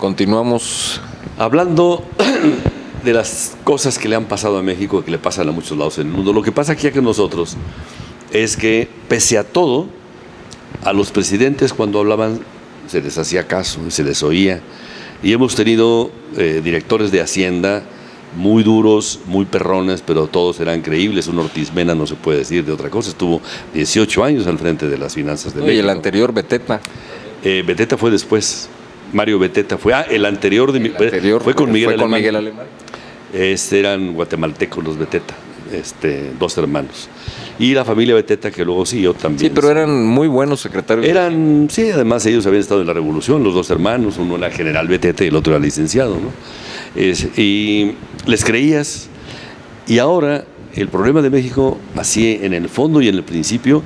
continuamos hablando de las cosas que le han pasado a México y que le pasan a muchos lados en el mundo. Lo que pasa aquí con nosotros es que, pese a todo, a los presidentes cuando hablaban se les hacía caso, se les oía. Y hemos tenido directores de Hacienda muy duros, muy perrones, pero todos eran creíbles. Un Ortiz Mena no se puede decir de otra cosa. Estuvo 18 años al frente de las finanzas de México. Y el anterior, Beteta. Beteta fue después. Mario Beteta fue. El anterior fue con Miguel Alemán. Eran guatemaltecos los Beteta, 2 hermanos. Y la familia Beteta, que luego siguió también. Sí, pero eran muy buenos secretarios. Sí, además ellos habían estado en la Revolución, los 2 hermanos, uno era general Beteta y el otro era licenciado, ¿no? Y les creías. Y ahora, el problema de México, así en el fondo y en el principio,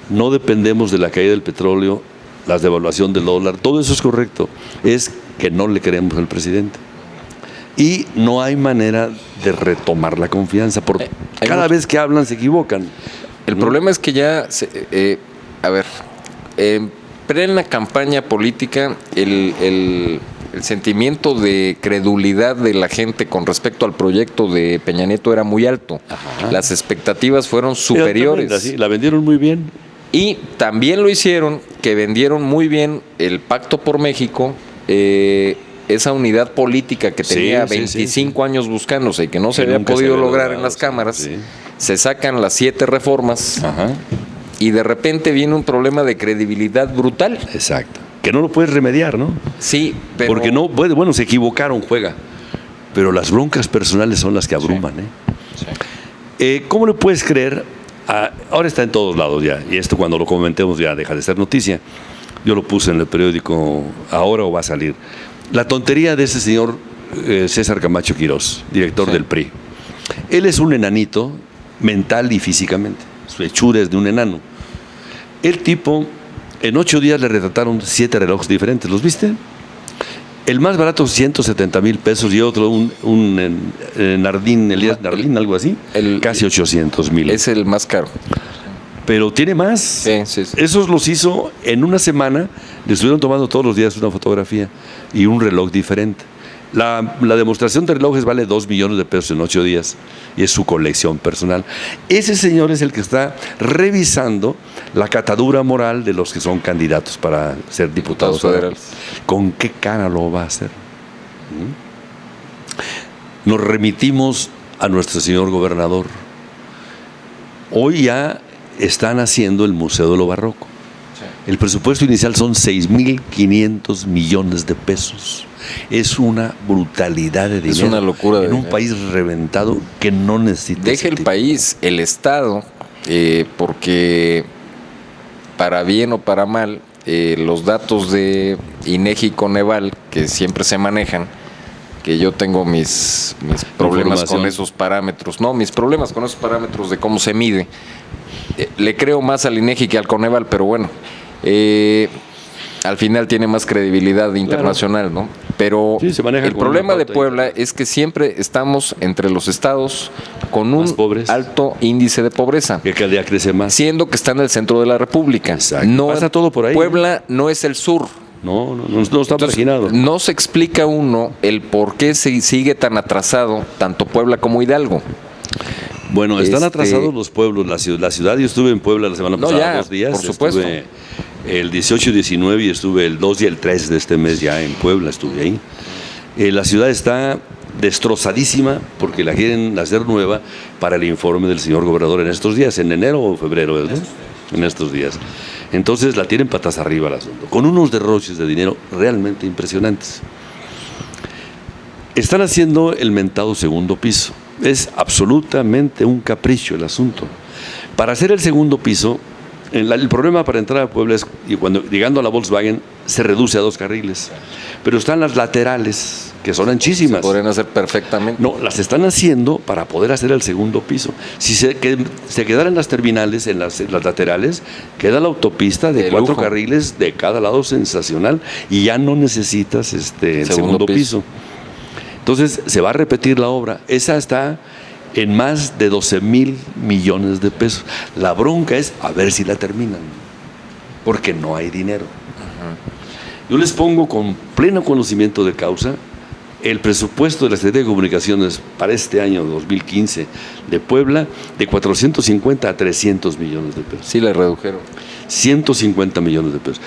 no dependemos de la caída del petróleo, la devaluación del dólar, todo eso es correcto. Es que no le creemos al presidente. Y no hay manera de retomar la confianza. Cada vez que hablan se equivocan. El problema es que ya, en plena campaña política, el sentimiento de credulidad de la gente con respecto al proyecto de Peña Nieto era muy alto. Ajá. Las expectativas fueron superiores. Sí, la vendieron muy bien. Y también lo hicieron, que vendieron muy bien el Pacto por México, esa unidad política que tenía 25 años buscándose y que no se había podido lograr en las cámaras. Se sacan las 7 reformas. Ajá. Y de repente viene un problema de credibilidad brutal. Exacto. Que no lo puedes remediar, ¿no? Sí, pero... Porque no, bueno, se equivocaron, juega. Pero las broncas personales son las que abruman, Sí. ¿Cómo le puedes creer? Ahora está en todos lados ya, y esto cuando lo comentemos ya deja de ser noticia. Yo lo puse en el periódico ahora o va a salir. La tontería de ese señor César Camacho Quirós, director del PRI. Él es un enanito mental y físicamente. Su hechura es de un enano. El tipo, en 8 días le retrataron 7 relojes diferentes. ¿Los viste? El más barato, 170,000 pesos, y otro, un Nardín, Elías Nardín, algo así, casi 800,000. Es el más caro. Pero tiene más. Sí. Esos los hizo en una semana, le estuvieron tomando todos los días una fotografía y un reloj diferente. La demostración de relojes vale 2 millones de pesos en 8 días y es su colección personal. Ese señor es el que está revisando la catadura moral de los que son candidatos para ser diputados federales. ¿Con qué cara lo va a hacer? Nos remitimos a nuestro señor gobernador. Hoy ya están haciendo el Museo de lo Barroco. El presupuesto inicial son 6,500 millones de pesos. Es una brutalidad de dinero. Es una locura de dinero. En un país reventado que no necesita. Deje el país, el Estado, porque para bien o para mal, los datos de INEGI y Coneval, que siempre se manejan, que yo tengo mis problemas con esos parámetros. No, mis problemas con esos parámetros de cómo se mide. Le creo más al INEGI que al Coneval, pero bueno. Al final tiene más credibilidad internacional, ¿no? Pero el problema de Puebla es que siempre estamos entre los estados con un alto índice de pobreza. Que cada día crece más. Siendo que está en el centro de la República. Exacto. No, pasa todo por ahí. Puebla no es el sur. No está marginado. No se explica uno el por qué se sigue tan atrasado tanto Puebla como Hidalgo. Bueno, están atrasados los pueblos, la ciudad. Yo estuve en Puebla la semana pasada, 2 días. Por supuesto. Estuve el 18 y 19 y estuve el 2 y el 3 de este mes ya en Puebla, estuve ahí. La ciudad está destrozadísima porque la quieren hacer nueva para el informe del señor gobernador en estos días, en enero o febrero, ¿verdad? En estos días. Entonces la tienen patas arriba el asunto, con unos derroches de dinero realmente impresionantes. Están haciendo el mentado segundo piso. Es absolutamente un capricho el asunto. Para hacer el segundo piso, el problema para entrar a Puebla es que cuando llegando a la Volkswagen se reduce a 2 carriles. Pero están las laterales, que son anchísimas. Se podrían hacer perfectamente. No, las están haciendo para poder hacer el segundo piso. Si se quedaran las terminales, en las laterales, queda la autopista de 4 carriles de cada lado, sensacional, y ya no necesitas el segundo piso. Entonces se va a repetir la obra. Esa está en más de 12,000 millones de pesos. La bronca es a ver si la terminan, porque no hay dinero. Yo les pongo con pleno conocimiento de causa el presupuesto de la Secretaría de Comunicaciones para este año 2015 de Puebla de 450 a 300 millones de pesos. Sí, le redujeron. 150 millones de pesos.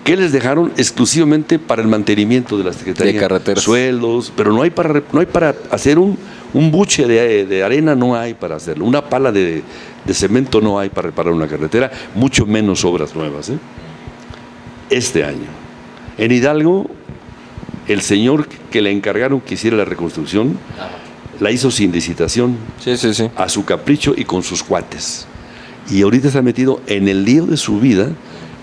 ¿Qué les dejaron? Exclusivamente para el mantenimiento de la Secretaría. De carreteras. Sueldos, pero no hay para hacer un buche de arena, no hay para hacerlo. Una pala de cemento no hay para reparar una carretera, mucho menos obras nuevas. Este año. En Hidalgo, el señor que le encargaron que hiciera la reconstrucción, la hizo sin licitación, Sí. a su capricho y con sus cuates. Y ahorita se ha metido en el lío de su vida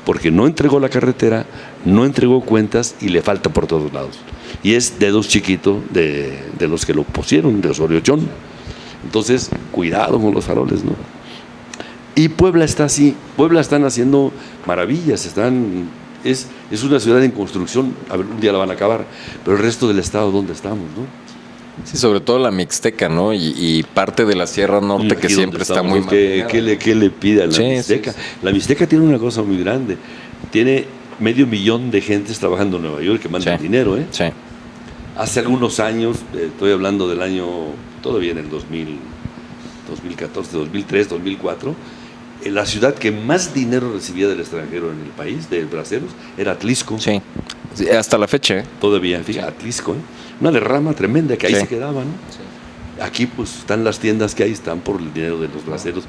porque no entregó la carretera, no entregó cuentas y le falta por todos lados. Y es dedos chiquito de los que lo pusieron, de Osorio Chón. Entonces, cuidado con los faroles, ¿no? Y Puebla está así. Puebla están haciendo maravillas, es una ciudad en construcción, a ver, un día la van a acabar, pero el resto del estado, ¿dónde estamos, no? Sí, sobre todo la Mixteca, ¿no? Y parte de la Sierra Norte que siempre está muy mal. ¿Qué le pide a la Mixteca? Sí. La Mixteca tiene una cosa muy grande. Tiene 500,000 de gentes trabajando en Nueva York que mandan dinero, ¿eh? Sí. Hace algunos años, estoy hablando del año, todavía en el 2014, 2003, 2004, la ciudad que más dinero recibía del extranjero en el país, de braceros, era Atlisco. Sí, hasta la fecha, ¿eh? Todavía, fíjate, Atlisco, ¿eh? Una derrama tremenda que ahí se quedaban, ¿no? Sí. Aquí pues están las tiendas que ahí están por el dinero de los braceros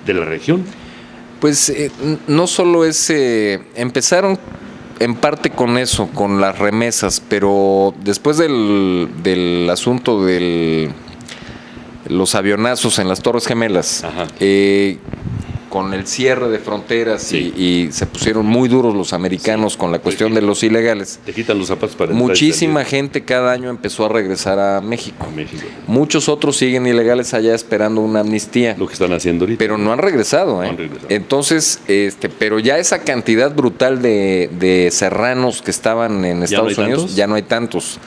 de la región. Pues no solo empezaron en parte con eso, con las remesas, pero después del asunto de los avionazos en las Torres Gemelas, con el cierre de fronteras y se pusieron muy duros los americanos con la cuestión de los ilegales. Te quitan los zapatos para muchísima gente cada año empezó a regresar a México. Muchos otros siguen ilegales allá esperando una amnistía. Lo que están haciendo ahorita. Pero no han regresado, ¿eh? No han regresado. Entonces, pero ya esa cantidad brutal de serranos que estaban en Estados Unidos, ya no hay tantos.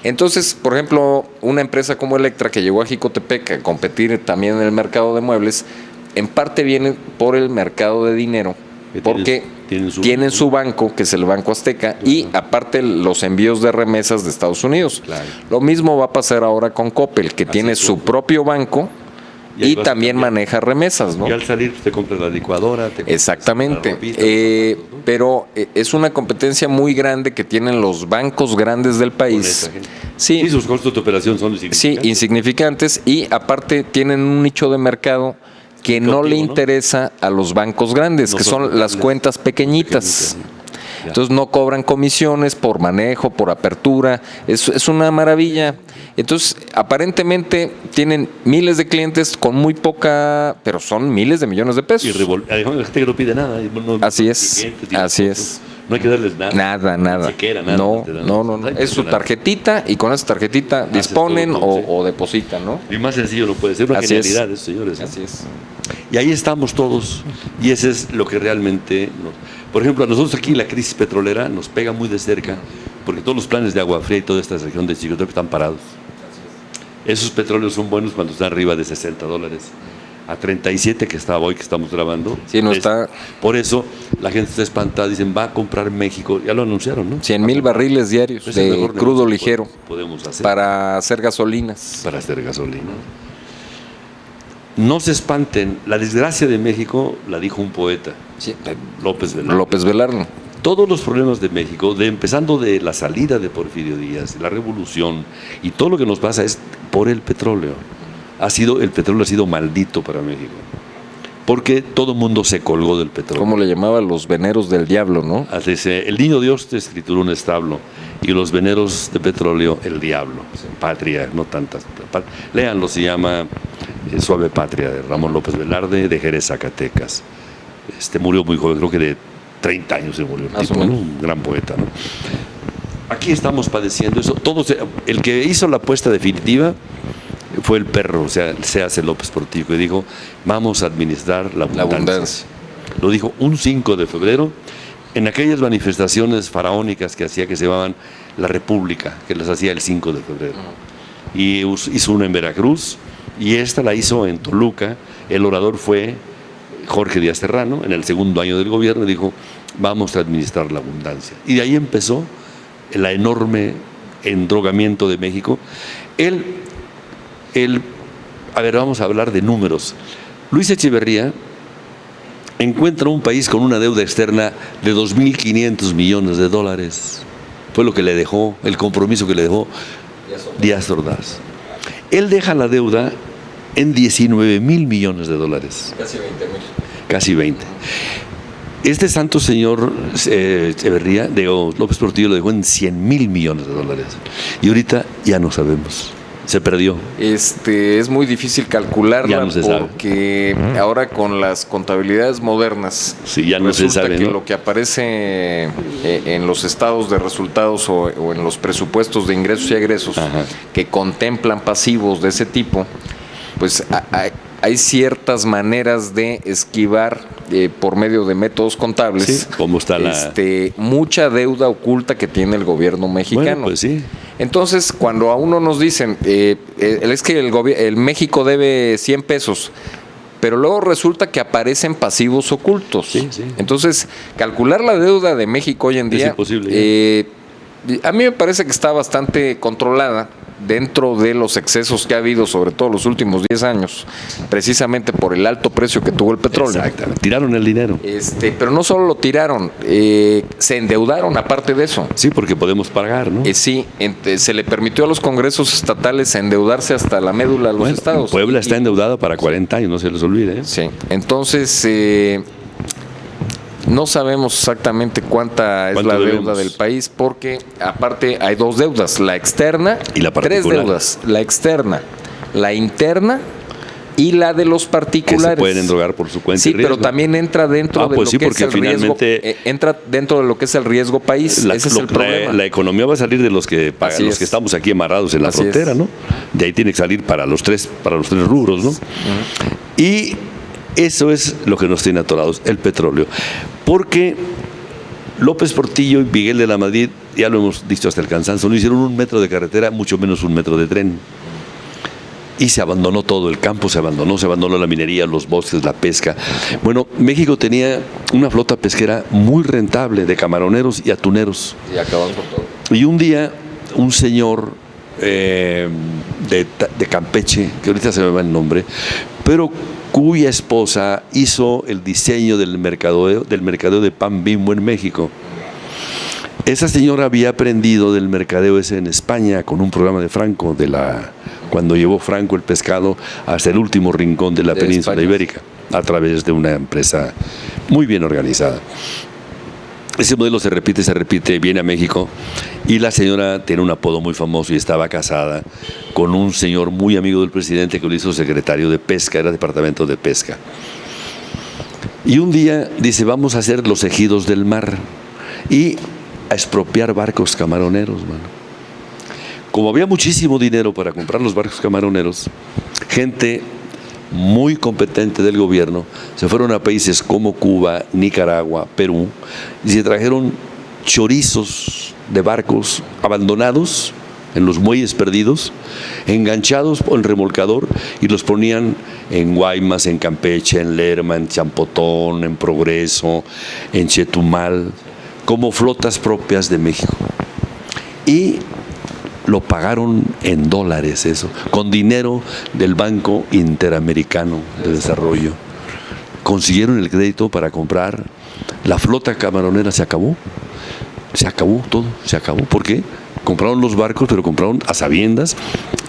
Entonces, por ejemplo, una empresa como Electra que llegó a Jicotepec a competir también en el mercado de muebles, en parte viene por el mercado de dinero, porque tienen su banco, que es el Banco Azteca, y aparte los envíos de remesas de Estados Unidos. Claro. Lo mismo va a pasar ahora con Coppel, que tiene su propio banco y también maneja remesas, ¿no? Y al salir te compras la licuadora. Exactamente. La ropita, pero es una competencia muy grande que tienen los bancos grandes del país. Sí, y sus costos de operación son insignificantes. Sí, insignificantes, y aparte tienen un nicho de mercado que no le interesa a los bancos grandes, que son las cuentas pequeñitas. Entonces no cobran comisiones por manejo, por apertura. Es una maravilla. Entonces, aparentemente tienen miles de clientes con muy poca, pero son miles de millones de pesos. Y la gente que no pide nada. Así es, así es. No hay que darles nada. Nada. Siquiera, nada. No. Es su tarjetita y con esa tarjetita disponen o depositan, ¿no? Y más sencillo no puede ser. Una genialidad, eso, señores. Así es. Y ahí estamos todos. Y ese es lo que realmente por ejemplo, a nosotros aquí la crisis petrolera nos pega muy de cerca, porque todos los planes de Agua Fría y toda esta región de Jicotepec están parados. Esos petróleos son buenos cuando están arriba de $60. A 37 que estaba hoy que estamos grabando. Sí, no está. Por eso la gente está espantada, dicen, va a comprar México, ya lo anunciaron, ¿no? 100,000 barriles diarios de crudo ligero podemos hacer para hacer gasolinas. Para hacer gasolina. No se espanten, la desgracia de México la dijo un poeta, López Velarde. Todos los problemas de México, empezando de la salida de Porfirio Díaz, la revolución y todo lo que nos pasa es por el petróleo. El petróleo ha sido maldito para México, porque todo el mundo se colgó del petróleo. ¿Cómo le llamaban los veneros del diablo, no? El niño Dios te escrituró un establo y los veneros de petróleo el diablo. Patria, no tantas. Léanlo, se llama Suave Patria, de Ramón López Velarde, de Jerez, Zacatecas. Murió muy joven, creo que de 30 años se murió el tipo, ¿no? Un gran poeta, ¿no? Aquí estamos padeciendo eso. El que hizo la apuesta definitiva fue el perro, o sea, C.A.C. López Portillo, que dijo, vamos a administrar la abundancia. Lo dijo un 5 de febrero, en aquellas manifestaciones faraónicas que hacía, que se llamaban la República, que las hacía el 5 de febrero. Y hizo una en Veracruz, y esta la hizo en Toluca. El orador fue Jorge Díaz Serrano, en el segundo año del gobierno, y dijo, vamos a administrar la abundancia. Y de ahí empezó el enorme endrogamiento de México. A ver, vamos a hablar de números. Luis Echeverría encuentra un país con una deuda externa de 2.500 millones de dólares. Fue lo que le dejó, el compromiso que le dejó Díaz Ordaz. Él deja la deuda en 19.000 millones de dólares. Casi 20.000. Casi 20. Este santo señor Echeverría, López Portillo, lo dejó en 100.000 millones de dólares. Y ahorita ya no sabemos. Se perdió. Es muy difícil calcularla, ya no se porque sabe. Ahora con las contabilidades modernas, sí, ya no se sabe, que ¿no? lo que aparece en los estados de resultados o en los presupuestos de ingresos y egresos, Ajá, que contemplan pasivos de ese tipo, pues hay ciertas maneras de esquivar por medio de métodos contables, sí, como está mucha deuda oculta que tiene el gobierno mexicano. Bueno, pues sí. Entonces, cuando a uno nos dicen, es que el México debe 100 pesos, pero luego resulta que aparecen pasivos ocultos. Sí, sí. Entonces, calcular la deuda de México hoy en día es imposible. A mí me parece que está bastante controlada dentro de los excesos que ha habido, sobre todo los últimos 10 años, precisamente por el alto precio que tuvo el petróleo. Exactamente. Tiraron el dinero. Pero no solo lo tiraron, se endeudaron aparte de eso. Sí, porque podemos pagar, ¿no? Sí, se le permitió a los congresos estatales endeudarse hasta la médula de los estados. Puebla está endeudada para 40 años, no se les olvide. Sí, entonces no sabemos exactamente cuánta es la deuda del país, porque aparte hay dos deudas, la externa y la particular. 3 deudas, la externa, la interna y la de los particulares. Que se pueden endrogar por su cuenta. Sí, y riesgo. pero también entra dentro de pues lo que es el riesgo. Entra dentro de lo que es el riesgo país. Ese es el problema. La economía va a salir de los que estamos aquí amarrados en la frontera, ¿no? De ahí tiene que salir para los tres rubros, ¿no? Y eso es lo que nos tiene atorados, el petróleo. Porque López Portillo y Miguel de la Madrid, ya lo hemos dicho hasta el cansancio, no hicieron 1 metro de carretera, mucho menos 1 metro de tren. Y se abandonó todo, el campo se abandonó la minería, los bosques, la pesca. Bueno, México tenía una flota pesquera muy rentable de camaroneros y atuneros. Y acaban con todo. Y un día, un señor de Campeche, que ahorita se me va el nombre, pero cuya esposa hizo el diseño del mercadeo de pan Bimbo en México. Esa señora había aprendido del mercadeo ese en España con un programa de Franco, cuando llevó Franco el pescado hasta el último rincón de la península ibérica, a través de una empresa muy bien organizada. Ese modelo se repite, viene a México, y la señora tiene un apodo muy famoso y estaba casada con un señor muy amigo del presidente que lo hizo secretario de Pesca, era departamento de Pesca. Y un día dice, vamos a hacer los ejidos del mar y a expropiar barcos camaroneros, mano. Como había muchísimo dinero para comprar los barcos camaroneros, gente muy competente del gobierno se fueron a países como Cuba, Nicaragua, Perú, y se trajeron chorizos de barcos abandonados en los muelles perdidos, enganchados por el remolcador, y los ponían en Guaymas, en Campeche, en Lerma, en Champotón, en Progreso, en Chetumal, como flotas propias de México. Y lo pagaron en dólares eso, con dinero del Banco Interamericano de Desarrollo. Consiguieron el crédito para comprar. La flota camaronera se acabó todo, se acabó. ¿Por qué? Compraron los barcos, pero compraron a sabiendas,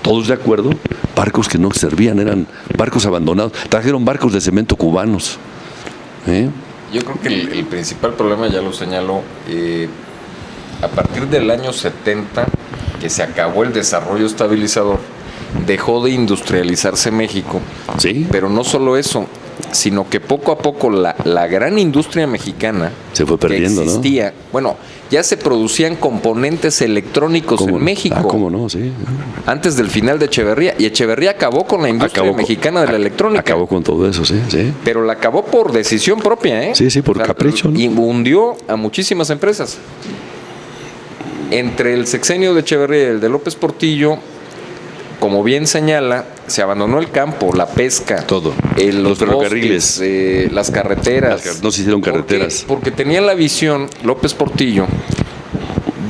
todos de acuerdo, barcos que no servían, eran barcos abandonados. Trajeron barcos de cemento cubanos. Yo creo que el principal problema, ya lo señaló, a partir del año 70, que se acabó el desarrollo estabilizador, dejó de industrializarse México. Sí. Pero no solo eso, sino que poco a poco la gran industria mexicana se fue perdiendo, que existía, ¿no? Bueno, ya se producían componentes electrónicos en México. ¿Cómo no? Sí. Antes del final de Echeverría. Y Echeverría acabó con la industria mexicana de la electrónica. Acabó con todo eso, sí. Pero la acabó por decisión propia, ¿eh? Sí, por capricho, ¿no? Y hundió a muchísimas empresas. Entre el sexenio de Echeverría y el de López Portillo, como bien señala, se abandonó el campo, la pesca, todo. Los ferrocarriles, bosques, las carreteras. no se hicieron carreteras. Porque tenía la visión, López Portillo,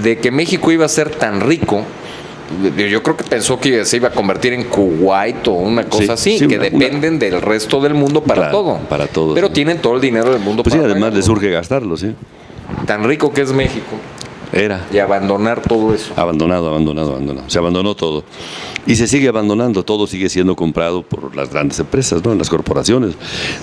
de que México iba a ser tan rico. Yo creo que pensó que se iba a convertir en Kuwait o una cosa así, que dependen del resto del mundo para todo. Para todo. Pero tienen todo el dinero del mundo pues para sí, además pagarlo. les urge gastarlo, sí. Tan rico que es México. Era. Y abandonar todo eso. Abandonado. Se abandonó todo. Y se sigue abandonando. Todo sigue siendo comprado por las grandes empresas, ¿no? Las corporaciones.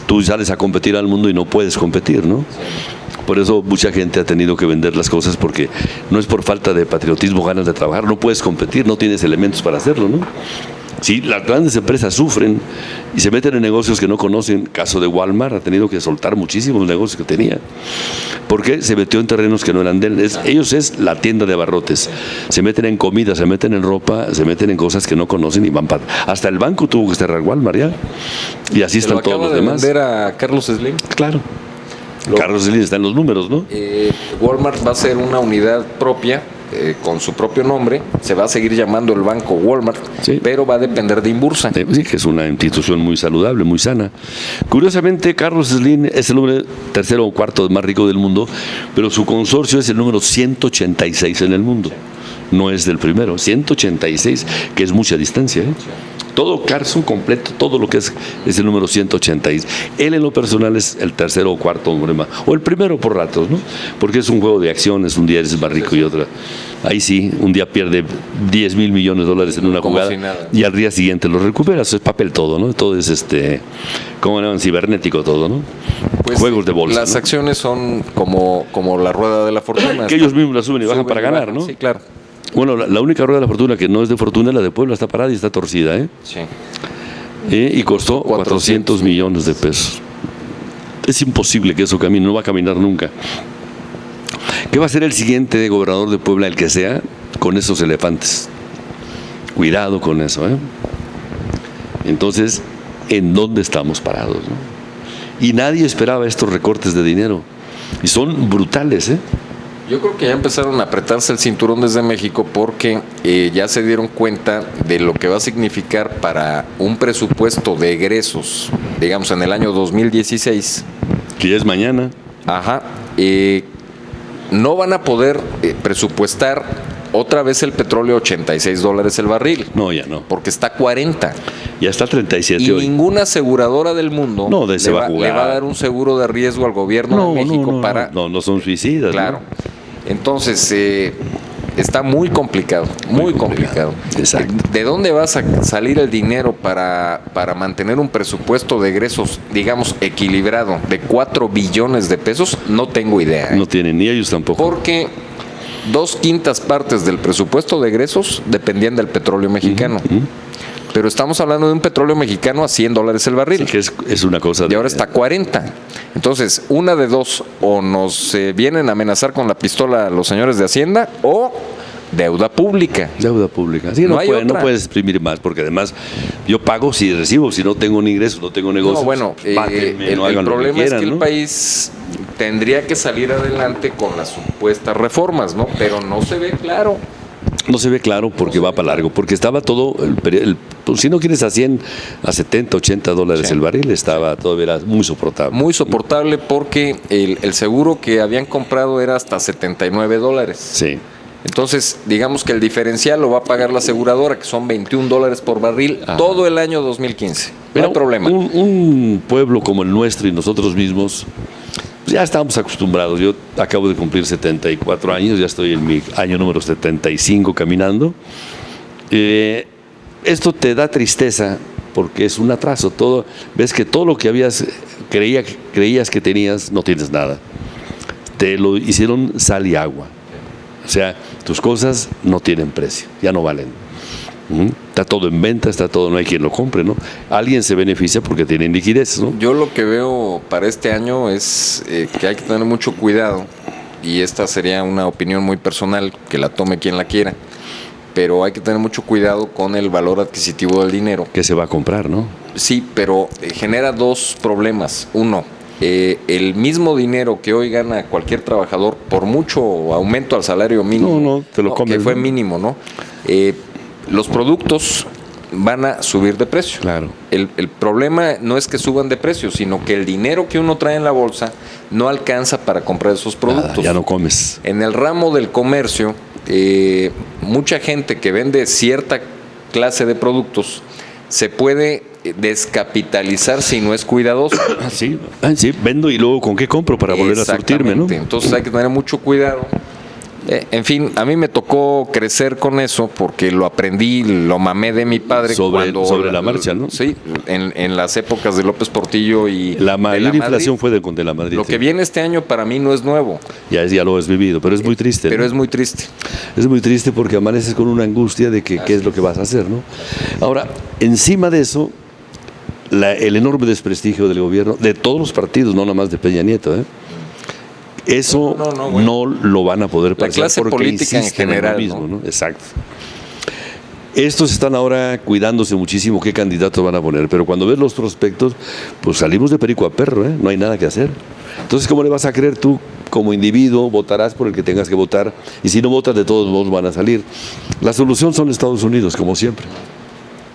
Tú sales a competir al mundo y no puedes competir, ¿no? Sí. Por eso mucha gente ha tenido que vender las cosas, porque no es por falta de patriotismo, ganas de trabajar, no puedes competir, no tienes elementos para hacerlo, ¿no? Sí, las grandes empresas sufren y se meten en negocios que no conocen. Caso de Walmart, ha tenido que soltar muchísimos negocios que tenía, porque se metió en terrenos que no eran de él. Ellos es la tienda de abarrotes. Se meten en comida, se meten en ropa, se meten en cosas que no conocen y van para... Hasta el banco tuvo que cerrar Walmart ya. Y así están todos los demás. ¿Vender a Carlos Slim? Claro. Carlos Slim está en los números, ¿no? Walmart va a ser una unidad propia, con su propio nombre. Se va a seguir llamando el banco Walmart, sí, pero va a depender de Inbursa. Sí, que es una institución muy saludable, muy sana. Curiosamente, Carlos Slim es el hombre tercero o cuarto más rico del mundo, pero su consorcio es el número 186 en el mundo. No es del primero, 186, que es mucha distancia, ¿eh? Sí. Todo Carson completo, todo lo que es el número 186. Él en lo personal es el tercero o cuarto hombre más, o el primero por ratos, ¿no? Porque es un juego de acciones, un día eres más rico y otro. Ahí sí, un día pierde 10 mil millones de dólares en una jugada y al día siguiente lo recuperas. Es papel todo, ¿no? Todo es ¿cómo llaman? Cibernético todo, ¿no? Pues juegos de bolsa. Las, ¿no? acciones son como la rueda de la fortuna. Que ellos mismos la suben y bajan para ganar, ¿no? Sí, claro. Bueno, la única rueda de la fortuna que no es de fortuna, la de Puebla, está parada y está torcida, ¿eh? Sí. Y costó 400 millones de pesos. Es imposible que eso camine, no va a caminar nunca. ¿Qué va a ser el siguiente gobernador de Puebla, el que sea, con esos elefantes? Cuidado con eso, ¿eh? Entonces, ¿en dónde estamos parados, no? Y nadie esperaba estos recortes de dinero. Y son brutales, ¿eh? Yo creo que ya empezaron a apretarse el cinturón desde México porque ya se dieron cuenta de lo que va a significar para un presupuesto de egresos, digamos, en el año 2016. Que ya es mañana. Ajá. No van a poder presupuestar otra vez el petróleo $86 el barril. No, ya no. Porque está a 40. Ya está a 37 y hoy. Ninguna aseguradora del mundo le va a dar un seguro de riesgo al gobierno de México para... No son suicidas. Claro. ¿No? Entonces, está muy complicado, muy complicado. Exacto. ¿De dónde va a salir el dinero para mantener un presupuesto de egresos, digamos, equilibrado de 4 billones de pesos? No tengo idea. No tienen, ni ellos tampoco. Porque 2/5 partes del presupuesto de egresos dependían del petróleo mexicano. Pero estamos hablando de un petróleo mexicano a $100 el barril. Sí, que es una cosa. Y ahora está a 40. Entonces, una de dos, o nos vienen a amenazar con la pistola los señores de Hacienda, o deuda pública. Deuda pública. Sí, no puedes exprimir más, porque además yo pago si recibo, si no tengo ni ingresos, no tengo negocios. No, bueno, el problema es que el país tendría que salir adelante con las supuestas reformas, ¿no? Pero no se ve claro. No se ve claro porque va para largo, porque estaba todo, si no quieres a 100, a 70, $80 el barril, estaba todavía muy soportable. Muy soportable porque el seguro que habían comprado era hasta $79. Sí. Entonces, digamos que el diferencial lo va a pagar la aseguradora, que son $21 por barril, todo el año 2015. No hay problema. Un pueblo como el nuestro y nosotros mismos, ya estamos acostumbrados. Yo acabo de cumplir 74 años, ya estoy en mi año número 75 caminando. Esto te da tristeza porque es un atraso. Ves que todo lo que creías que tenías, no tienes nada. Te lo hicieron sal y agua. O sea, tus cosas no tienen precio, ya no valen. Está todo en venta, no hay quien lo compre, ¿no? Alguien se beneficia porque tienen liquidez, ¿no? Yo lo que veo para este año es que hay que tener mucho cuidado, y esta sería una opinión muy personal, que la tome quien la quiera, pero hay que tener mucho cuidado con el valor adquisitivo del dinero. Que se va a comprar, ¿no? Sí, pero genera dos problemas. Uno, el mismo dinero que hoy gana cualquier trabajador, por mucho aumento al salario mínimo, te lo comes, que fue mínimo, ¿no? Los productos van a subir de precio. Claro. El problema no es que suban de precio, sino que el dinero que uno trae en la bolsa no alcanza para comprar esos productos. Nada, ya no comes. En el ramo del comercio, mucha gente que vende cierta clase de productos se puede descapitalizar si no es cuidadoso. Sí, vendo y luego ¿con qué compro para volver a surtirme, no? Entonces hay que tener mucho cuidado. En fin, a mí me tocó crecer con eso porque lo aprendí, lo mamé de mi padre. Sobre la marcha, ¿no? Sí, en las épocas de López Portillo y la mayor inflación Madrid. fue de la Madrid. Lo que viene este año para mí no es nuevo. Ya lo has vivido, pero es muy triste. Pero ¿no? es muy triste. Es muy triste porque amaneces con una angustia de que qué es lo que vas a hacer, ¿no? Ahora, encima de eso, el enorme desprestigio del gobierno, de todos los partidos, no nada más de Peña Nieto, ¿eh? Eso no lo van a poder pasar. La clase porque política en general. En lo mismo, ¿no? Exacto. Estos están ahora cuidándose muchísimo qué candidatos van a poner, pero cuando ves los prospectos, pues salimos de perico a perro, ¿eh? No hay nada que hacer. Entonces, ¿cómo le vas a creer tú como individuo? Votarás por el que tengas que votar, y si no votas, de todos modos van a salir. La solución son Estados Unidos, como siempre.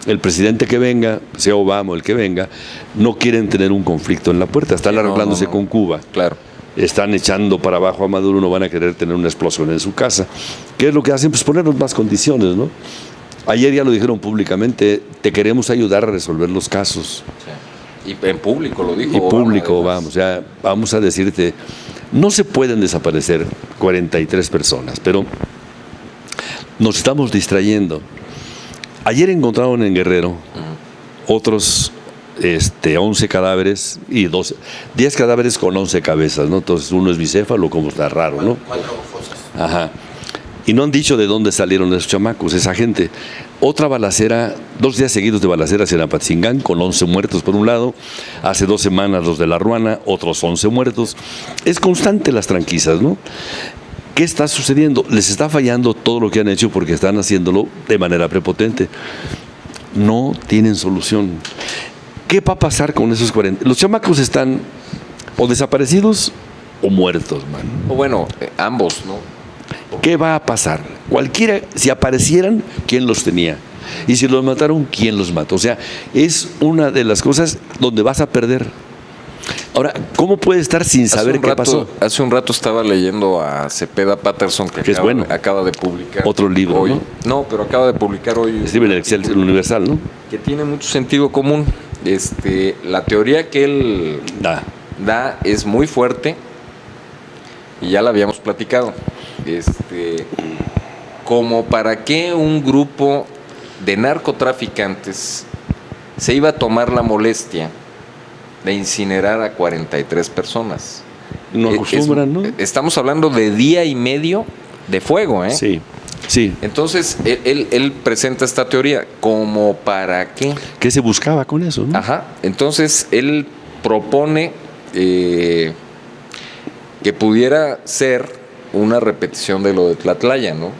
El presidente que venga, sea Obama o el que venga, no quieren tener un conflicto en la puerta, están arreglándose con Cuba. Claro. Están echando para abajo a Maduro, no van a querer tener una explosión en su casa. ¿Qué es lo que hacen? Pues ponernos más condiciones, ¿no? Ayer ya lo dijeron públicamente, te queremos ayudar a resolver los casos. Sí. Y en público lo dijo. Y Obama, público, vamos a decirte, no se pueden desaparecer 43 personas, pero nos estamos distrayendo. Ayer encontraron en Guerrero otros 11 cadáveres y 10 cadáveres con 11 cabezas, ¿no? Entonces uno es bicéfalo, como está raro, ¿no? 4 fosas. Ajá. Y no han dicho de dónde salieron esos chamacos, esa gente. Otra balacera, 2 días seguidos de balaceras en Apatzingán, con 11 muertos por un lado. Hace 2 semanas los de La Ruana, otros 11 muertos. Es constante las tranquisas, ¿no? ¿Qué está sucediendo? Les está fallando todo lo que han hecho porque están haciéndolo de manera prepotente. No tienen solución. ¿Qué va a pasar con esos 40? Los chamacos están o desaparecidos o muertos, man. O bueno, ambos, ¿no? ¿Qué va a pasar? Cualquiera, si aparecieran, ¿quién los tenía? Y si los mataron, ¿quién los mató? O sea, es una de las cosas donde vas a perder. Ahora, ¿cómo puede estar sin saber qué pasó? Hace un rato estaba leyendo a Cepeda Patterson, que acaba de publicar otro libro hoy. ¿no? No, pero acaba de publicar hoy. Escribe en el Universal, ¿no? Que tiene mucho sentido común. La teoría que él da es muy fuerte y ya la habíamos platicado. Como para qué un grupo de narcotraficantes se iba a tomar la molestia de incinerar a 43 personas. No acostumbran, ¿no? Estamos hablando de día y medio de fuego, ¿eh? Sí, sí. Entonces, él presenta esta teoría, ¿como para qué? ¿Qué se buscaba con eso, no? Ajá. Entonces, él propone que pudiera ser una repetición de lo de Tlatlaya, ¿no?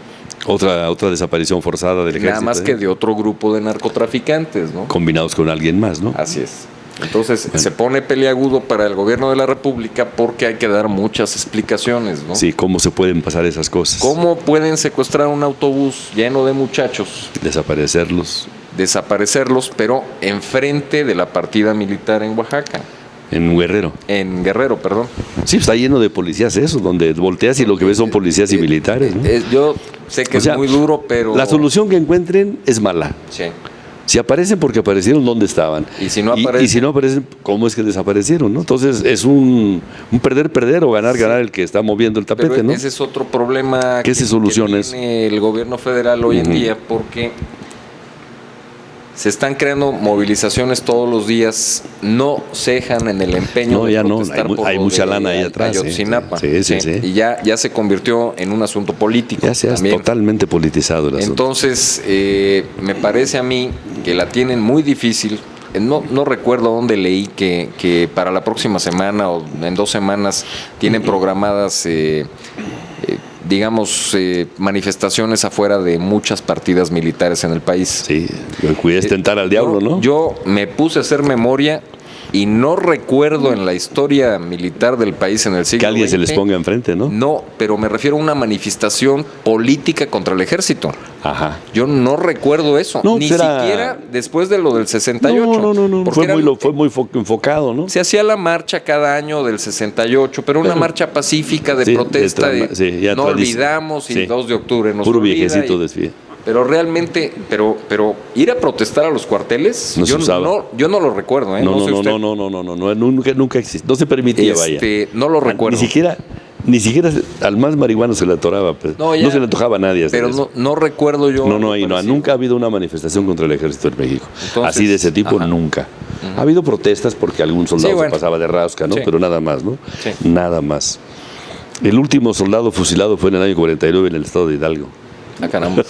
Otra desaparición forzada del ejército. Nada más que de otro grupo de narcotraficantes, ¿no? Combinados con alguien más, ¿no? Así es. Entonces se pone peliagudo para el gobierno de la República porque hay que dar muchas explicaciones, ¿no? Sí, cómo se pueden pasar esas cosas. ¿Cómo pueden secuestrar un autobús lleno de muchachos? Desaparecerlos, pero enfrente de la partida militar en Oaxaca. En Guerrero. En Guerrero, perdón. Sí, está lleno de policías eso, donde volteas y lo que ves son policías y militares, ¿no? Yo sé que es muy duro, pero... La solución que encuentren es mala. Sí. Si aparecen porque aparecieron, ¿dónde estaban? Y si no aparecen, y si no aparecen, ¿cómo es que desaparecieron? ¿No? Entonces es un perder o ganar el que está moviendo el tapete, pero ¿no? Ese es otro problema que tiene el gobierno federal hoy en día, porque se están creando movilizaciones todos los días, no cejan en el empeño de protestar hay mucha lana ahí atrás. Ayotzinapa. Sí. Y ya se convirtió en un asunto político. Ya se ha totalmente politizado el asunto. Entonces, me parece a mí que la tienen muy difícil. No recuerdo dónde leí que para la próxima semana o en 2 semanas tienen programadas manifestaciones afuera de muchas partidas militares en el país. Sí, cuides tentar al diablo, ¿no? Yo me puse a hacer memoria Y no recuerdo en la historia militar del país en el siglo XX... Que alguien se les ponga enfrente, ¿no? No, pero me refiero a una manifestación política contra el ejército. Ajá. Yo no recuerdo eso. No, ni era... siquiera después de lo del 68. No. Fue muy enfocado, ¿no? Se hacía la marcha cada año del 68, pero una marcha pacífica de protesta. No olvidamos, y 2 de octubre nos puro olvida. viejecito desfile. Pero realmente, pero ir a protestar a los cuarteles, yo no lo recuerdo, ¿eh? No, nunca existió. No se permitía, vaya. No lo recuerdo. Ni siquiera al más marihuano se le atoraba, pues. No se le antojaba a nadie. Pero no recuerdo yo. Nunca ha habido una manifestación contra el ejército en México. Entonces, así de ese tipo, nunca. Ha habido protestas porque algún soldado se pasaba de rasca, ¿no? Sí. Pero nada más, ¿no? Sí. Nada más. El último soldado fusilado fue en el año 49 en el estado de Hidalgo. Caramba.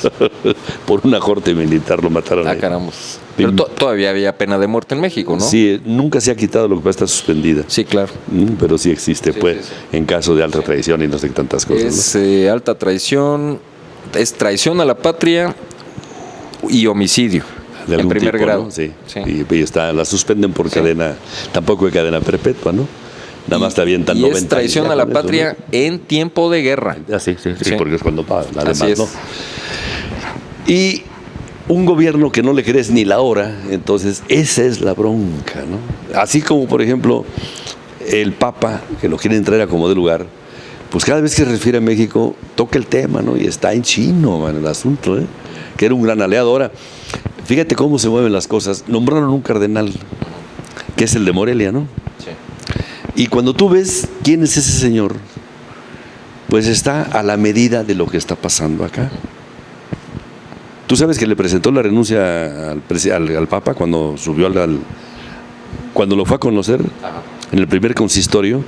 Por una corte militar lo mataron. Caramba. Pero todavía había pena de muerte en México, ¿no? Sí, nunca se ha quitado, lo que pasa está suspendida. Sí, claro. Pero sí existe, sí. En caso de alta traición y no sé qué tantas cosas. Es alta traición, es traición a la patria y homicidio. En primer tipo, grado. ¿no? Sí. Y la suspenden por cadena, tampoco de cadena perpetua, ¿no? Nada más te avientan 90 años. Y es traición a la patria, ¿no? En tiempo de guerra. Sí, porque es cuando pagan, además, ¿no? Y un gobierno que no le crees ni la hora, entonces esa es la bronca, ¿no? Así como, por ejemplo, el Papa, que lo quieren traer a como de lugar, pues cada vez que se refiere a México, toca el tema, ¿no? Y está en chino, el asunto, ¿eh? Que era un gran aliado. Ahora, fíjate cómo se mueven las cosas. Nombraron un cardenal, que es el de Morelia, ¿no? Y cuando tú ves quién es ese señor, pues está a la medida de lo que está pasando acá. Tú sabes que le presentó la renuncia al Papa cuando subió cuando lo fue a conocer. Ajá. En el primer consistorio,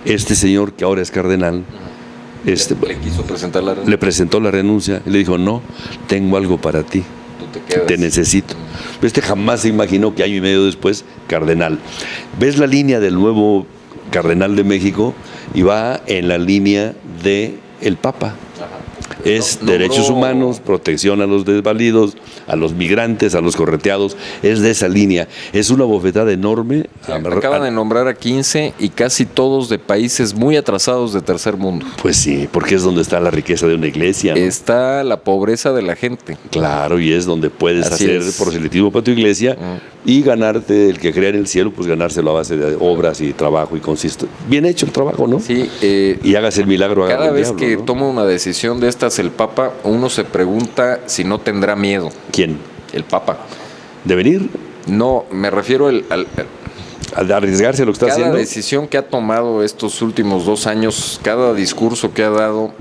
este señor que ahora es cardenal, le quiso presentar la renuncia. Le presentó la renuncia y le dijo: no, tengo algo para ti. Tú te quedas. Te necesito. Este jamás se imaginó que año y medio después, cardenal. ¿Ves la línea del nuevo cardenal de México? Y va en la línea de el Papa. Es derechos humanos, protección a los desvalidos, a los migrantes, a los correteados. Es de esa línea. Es una bofetada enorme. Acaban de nombrar a 15 y casi todos de países muy atrasados de tercer mundo. Pues sí, porque es donde está la riqueza de una iglesia, ¿no? Está la pobreza de la gente. Claro, y es donde puedes hacer proselitismo para tu iglesia y ganarte, el que crea en el cielo, pues ganárselo a base de obras y trabajo y consisto. Bien hecho el trabajo, ¿no? Sí. Y hagas el milagro. Cada vez que toma una decisión de estas el Papa, uno se pregunta si no tendrá miedo. ¿Quién? El Papa. ¿De venir? No, me refiero al arriesgarse a lo que está haciendo. Cada decisión que ha tomado estos últimos 2 años, cada discurso que ha dado,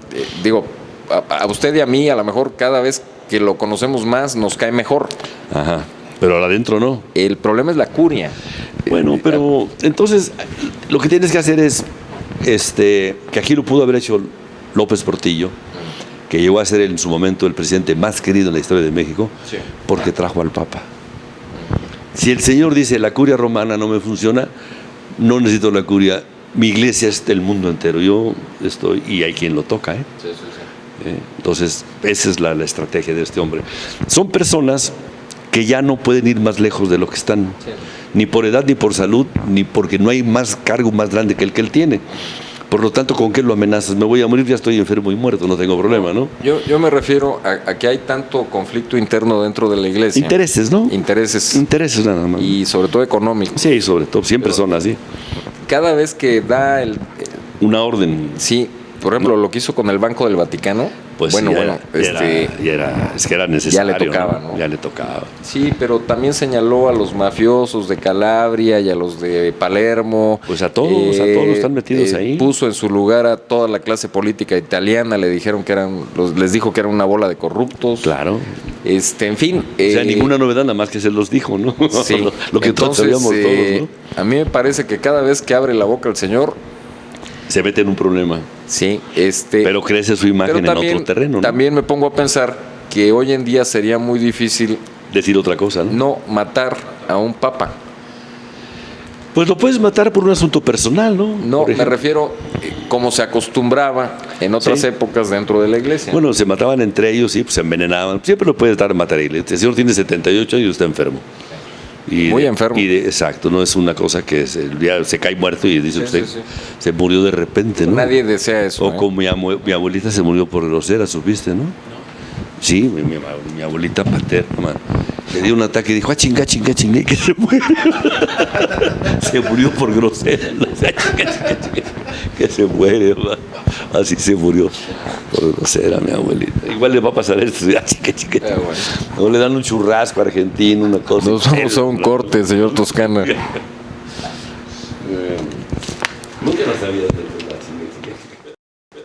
a usted y a mí, a lo mejor cada vez que lo conocemos más, nos cae mejor. Ajá, pero adentro no. El problema es la curia. Bueno, pero entonces lo que tienes que hacer es, que aquí lo pudo haber hecho López Portillo, que llegó a ser en su momento el presidente más querido en la historia de México, porque trajo al Papa. Si el señor dice: la curia romana no me funciona, no necesito la curia, mi iglesia es del mundo entero, yo estoy, y hay quien lo toca, ¿eh? Sí. Entonces, esa es la estrategia de este hombre. Son personas que ya no pueden ir más lejos de lo que están, ni por edad, ni por salud, ni porque no hay más cargo más grande que el que él tiene. Por lo tanto, ¿con qué lo amenazas? Me voy a morir, ya estoy enfermo y muerto, no tengo problema, ¿no? Yo me refiero a que hay tanto conflicto interno dentro de la iglesia. Intereses, ¿no? Intereses nada más. Y sobre todo económicos. Sí, sobre todo, siempre son así. Cada vez que da una orden. Sí, por ejemplo, lo que hizo con el Banco del Vaticano. Pues es que era necesario. Ya le tocaba, ¿no? Ya le tocaba. Sí, pero también señaló a los mafiosos de Calabria y a los de Palermo. Pues a todos están metidos ahí. Puso en su lugar a toda la clase política italiana, les dijo que eran una bola de corruptos. Claro. En fin. O sea, ninguna novedad, nada más que se los dijo, ¿no? Sí. lo que todos sabíamos todos, ¿no? A mí me parece que cada vez que abre la boca el señor, se mete en un problema. Sí, pero crece su imagen en otro terreno, ¿no? También me pongo a pensar que hoy en día sería muy difícil decir otra cosa, ¿no? No matar a un papa. Pues lo puedes matar por un asunto personal, ¿no? No, me refiero como se acostumbraba en otras épocas dentro de la iglesia. Bueno, se mataban entre ellos, sí, pues se envenenaban. Siempre lo puedes dar a matar a la iglesia. El señor tiene 78 años y está enfermo. Muy enfermo. Exacto, no es una cosa que ya se cae muerto y dice usted, se murió de repente, ¿no? Nadie desea eso. O como mi abuelita se murió por grosera, ¿supiste, no? Sí, mi abuelita paterna, man, le dio un ataque y dijo, chinga, y que se muere. Se murió por grosera, ¿no? Que se muere, man. Así se murió por grosera mi abuelita. Igual le va a pasar esto, chinga. No le dan un churrasco argentino, una cosa. Nos vamos a un corte, señor Toscana. Nunca lo sabías.